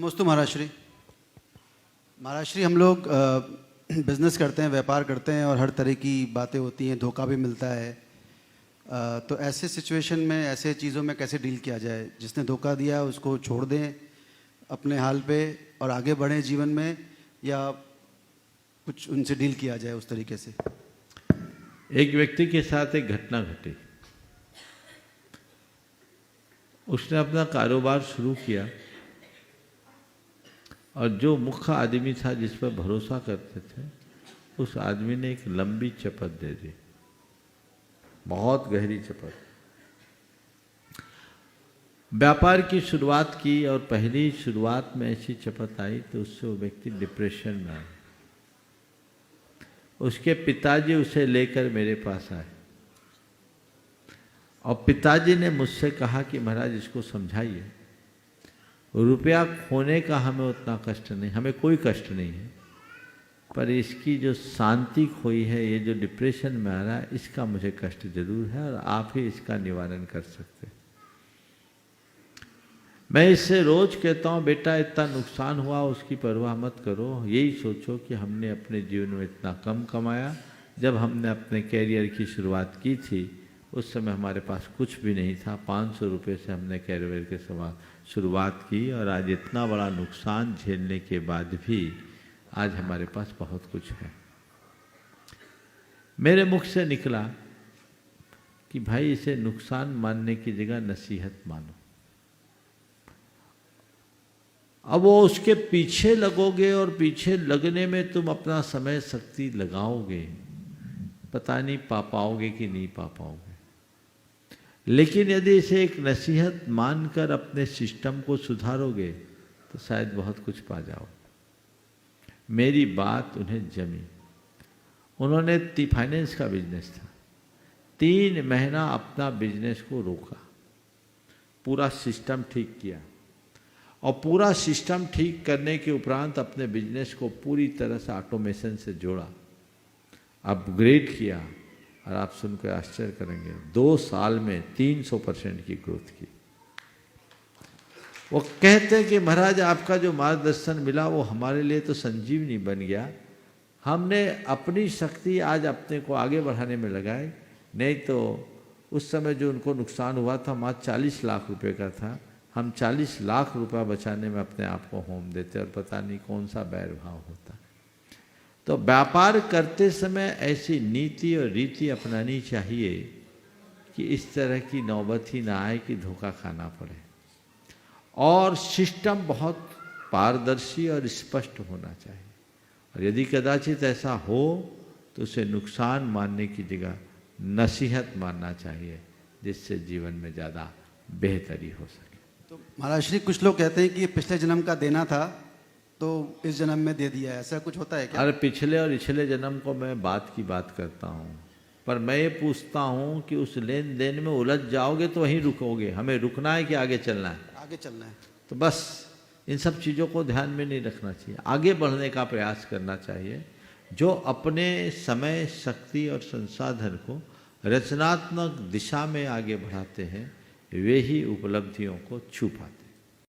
नमस्ते महाराज श्री हम लोग बिज़नेस करते हैं, व्यापार करते हैं और हर तरह की बातें होती हैं, धोखा भी मिलता है। तो ऐसे सिचुएशन में, ऐसे चीज़ों में कैसे डील किया जाए? जिसने धोखा दिया उसको छोड़ दें अपने हाल पे और आगे बढ़ें जीवन में, या कुछ उनसे डील किया जाए उस तरीके से? एक व्यक्ति के साथ एक घटना घटी। उसने अपना कारोबार शुरू किया और जो मुख्य आदमी था जिस पर भरोसा करते थे, उस आदमी ने एक लंबी चपत दे दी, बहुत गहरी चपत। व्यापार की शुरुआत की और पहली शुरुआत में ऐसी चपत आई तो उससे वो व्यक्ति डिप्रेशन में आया। उसके पिताजी उसे लेकर मेरे पास आए और पिताजी ने मुझसे कहा कि महाराज इसको समझाइए, रुपया खोने का हमें उतना कष्ट नहीं, हमें कोई कष्ट नहीं है, पर इसकी जो शांति खोई है, ये जो डिप्रेशन में आ रहा है, इसका मुझे कष्ट जरूर है और आप ही इसका निवारण कर सकते। मैं इससे रोज कहता हूँ, बेटा इतना नुकसान हुआ उसकी परवाह मत करो, यही सोचो कि हमने अपने जीवन में इतना कम कमाया। जब हमने अपने कैरियर की शुरुआत की थी उस समय हमारे पास कुछ भी नहीं था, 500 रुपये से हमने कैरियर के शुरुआत की और आज इतना बड़ा नुकसान झेलने के बाद भी आज हमारे पास बहुत कुछ है। मेरे मुख से निकला कि भाई इसे नुकसान मानने की जगह नसीहत मानो। अब वो उसके पीछे लगोगे और पीछे लगने में तुम अपना समय शक्ति लगाओगे, पता नहीं पा पाओगे कि नहीं पा पाओगे। लेकिन यदि इसे एक नसीहत मानकर अपने सिस्टम को सुधारोगे तो शायद बहुत कुछ पा जाओ। मेरी बात उन्हें जमी। उन्होंने फाइनेंस का बिजनेस था, 3 महीना अपना बिजनेस को रोका, पूरा सिस्टम ठीक किया और पूरा सिस्टम ठीक करने के उपरांत अपने बिजनेस को पूरी तरह से ऑटोमेशन से जोड़ा, अपग्रेड किया और आप सुनकर आश्चर्य करेंगे, 2 साल में 300% की ग्रोथ की। वो कहते हैं कि महाराज आपका जो मार्गदर्शन मिला वो हमारे लिए तो संजीवनी बन गया। हमने अपनी शक्ति आज अपने को आगे बढ़ाने में लगाई, नहीं तो उस समय जो उनको नुकसान हुआ था मात्र 40 लाख रुपए का था, हम 40 लाख रुपया बचाने में अपने आप को होम देते और पता नहीं कौन सा बैर भाव होता। तो व्यापार करते समय ऐसी नीति और रीति अपनानी चाहिए कि इस तरह की नौबत ही ना आए कि धोखा खाना पड़े, और सिस्टम बहुत पारदर्शी और स्पष्ट होना चाहिए। और यदि कदाचित ऐसा हो तो उसे नुकसान मानने की जगह नसीहत मानना चाहिए, जिससे जीवन में ज़्यादा बेहतरी हो सके। तो महाराज श्री, कुछ लोग कहते हैं कि पिछले जन्म का देना था तो इस जन्म में दे दिया है, ऐसा कुछ होता है क्या? अरे पिछले और पिछले जन्म को मैं बात की बात करता हूँ, पर मैं ये पूछता हूँ कि उस लेन देन में उलझ जाओगे तो वहीं रुकोगे। हमें रुकना है कि आगे चलना है? आगे चलना है। तो बस इन सब चीज़ों को ध्यान में नहीं रखना चाहिए, आगे बढ़ने का प्रयास करना चाहिए। जो अपने समय, शक्ति और संसाधन को रचनात्मक दिशा में आगे बढ़ाते हैं वे ही उपलब्धियों को छू पाते हैं।